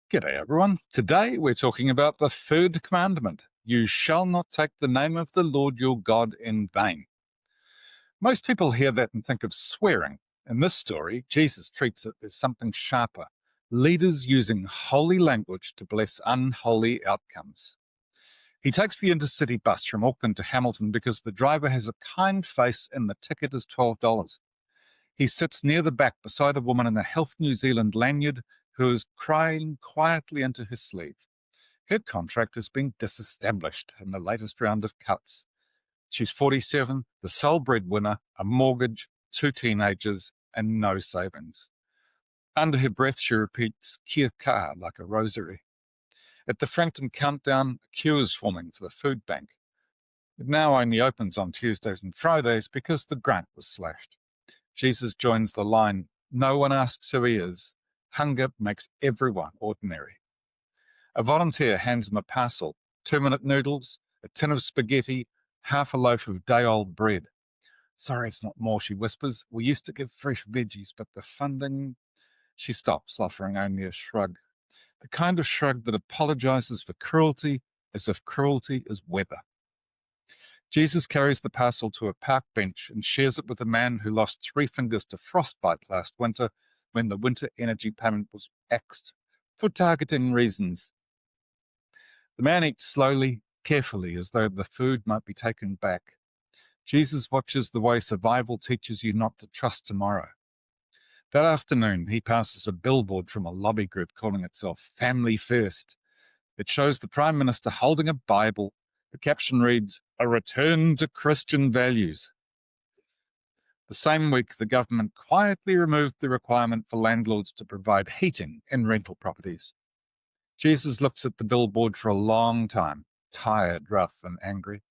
G'day everyone. Today we're talking about the Third Commandment. You shall not take the name of the Lord your God in vain. Most people hear that and think of swearing. In this story, Jesus treats it as something sharper. Leaders using holy language to bless unholy outcomes. He takes the InterCity bus from Auckland to Hamilton because the driver has a kind face and the ticket is $12. He sits near the back beside a woman in a Health New Zealand lanyard who is crying quietly into her sleeve. Her contract has been disestablished in the latest round of cuts. She's 47, the sole breadwinner, a mortgage, 2 teenagers, and no savings. Under her breath, she repeats kia kaha like a rosary. At the Frankton countdown, a queue is forming for the food bank. It now only opens on Tuesdays and Fridays because the grant was slashed. Jesus joins the line. No one asks who he is. Hunger makes everyone ordinary. A volunteer hands him a parcel, 2-minute noodles, a tin of spaghetti, half a loaf of day-old bread. Sorry, it's not more, she whispers. We used to give fresh veggies, but the funding... She stops, offering only a shrug. The kind of shrug that apologizes for cruelty as if cruelty is weather. Jesus carries the parcel to a park bench and shares it with a man who lost 3 fingers to frostbite last winter when the winter energy payment was axed for targeting reasons. The man eats slowly, carefully, as though the food might be taken back. Jesus watches the way survival teaches you not to trust tomorrow. That afternoon, he passes a billboard from a lobby group calling itself Family First. It shows the Prime Minister holding a Bible. The caption reads, "A return to Christian values." The same week, the government quietly removed the requirement for landlords to provide heating in rental properties. Jesus looks at the billboard for a long time, tired rather than angry.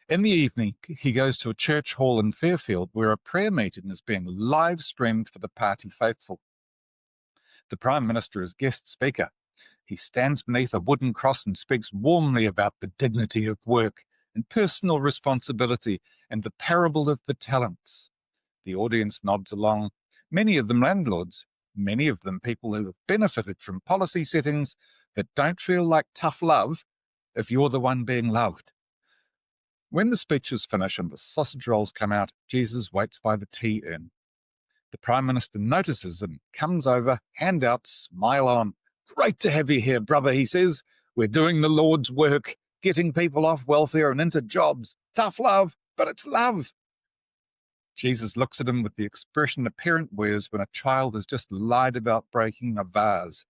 In the evening, he goes to a church hall in Fairfield where a prayer meeting is being live-streamed for the party faithful. The Prime Minister is guest speaker. He stands beneath a wooden cross and speaks warmly about the dignity of work and personal responsibility and the parable of the talents. The audience nods along, many of them landlords, many of them people who have benefited from policy settings that don't feel like tough love if you're the one being loved. When the speeches finish and the sausage rolls come out, Jesus waits by the tea urn. The Prime Minister notices him, comes over, hand out, smile on. "Great to have you here, brother," he says. "We're doing the Lord's work, getting people off welfare and into jobs. Tough love, but it's love." Jesus looks at him with the expression a parent wears when a child has just lied about breaking a vase.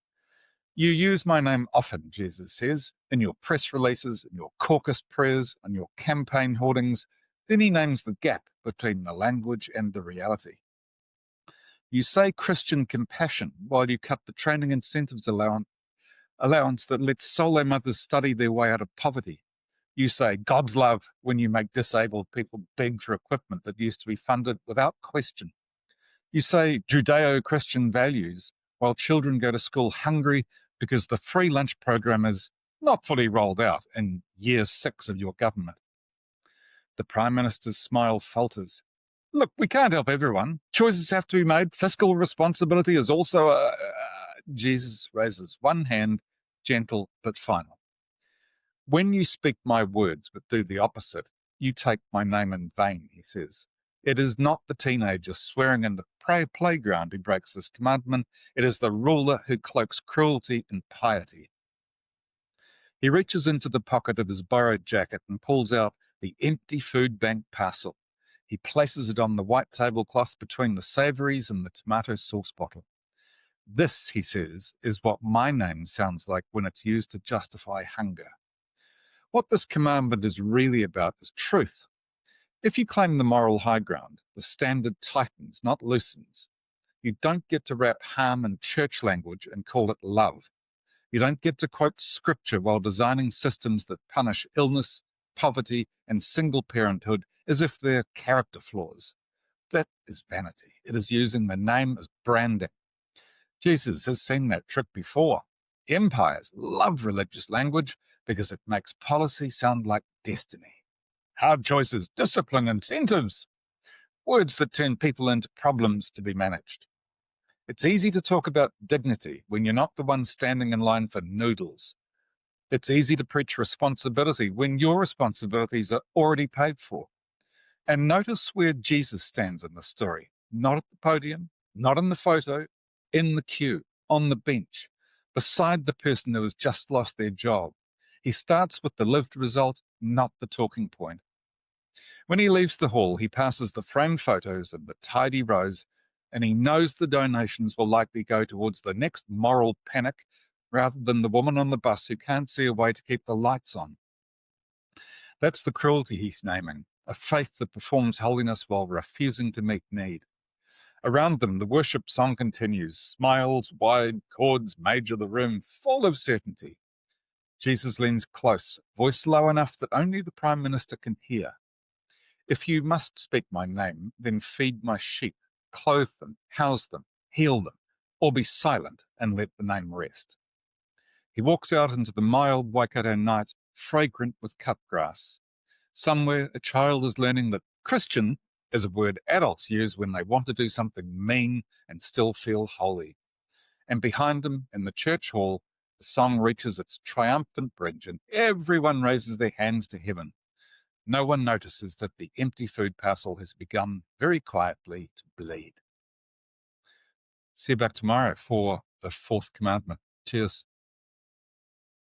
"You use my name often," Jesus says, "in your press releases, in your caucus prayers, on your campaign hoardings." Then he names the gap between the language and the reality. "You say Christian compassion while you cut the training incentives allowance that lets solo mothers study their way out of poverty. You say God's love when you make disabled people beg for equipment that used to be funded without question. You say Judeo-Christian values while children go to school hungry because the free lunch program is not fully rolled out in year 6 of your government." The Prime Minister's smile falters. "Look, we can't help everyone. Choices have to be made. Fiscal responsibility is also Jesus raises one hand, gentle but final. "When you speak my words but do the opposite, you take my name in vain," he says. It is not the teenager swearing in the playground who breaks this commandment. It is the ruler who cloaks cruelty in piety. He reaches into the pocket of his borrowed jacket and pulls out the empty food bank parcel. He places it on the white tablecloth between the savouries and the tomato sauce bottle. "This," he says, "is what my name sounds like when it's used to justify hunger." What this commandment is really about is truth. If you claim the moral high ground, the standard tightens, not loosens. You don't get to wrap harm in church language and call it love. You don't get to quote scripture while designing systems that punish illness, poverty, and single parenthood as if they're character flaws. That is vanity. It is using the name as branding. Jesus has seen that trick before. Empires love religious language because it makes policy sound like destiny. Hard choices, discipline, incentives. Words that turn people into problems to be managed. It's easy to talk about dignity when you're not the one standing in line for noodles. It's easy to preach responsibility when your responsibilities are already paid for. And notice where Jesus stands in the story. Not at the podium, not in the photo, in the queue, on the bench, beside the person who has just lost their job. He starts with the lived result, not the talking point. When he leaves the hall, he passes the framed photos and the tidy rows, and he knows the donations will likely go towards the next moral panic rather than the woman on the bus who can't see a way to keep the lights on. That's the cruelty he's naming, a faith that performs holiness while refusing to meet need. Around them, the worship song continues, smiles wide, chords major the room, full of certainty. Jesus leans close, voice low enough that only the Prime Minister can hear. If you must speak my name, then feed my sheep, clothe them, house them, heal them, or be silent and let the name rest. He walks out into the mild Waikato night, fragrant with cut grass. Somewhere, a child is learning that Christian is a word adults use when they want to do something mean and still feel holy. And behind him, in the church hall, the song reaches its triumphant bridge and everyone raises their hands to heaven. No one notices that the empty food parcel has begun very quietly to bleed. See you back tomorrow for the fourth commandment. Cheers.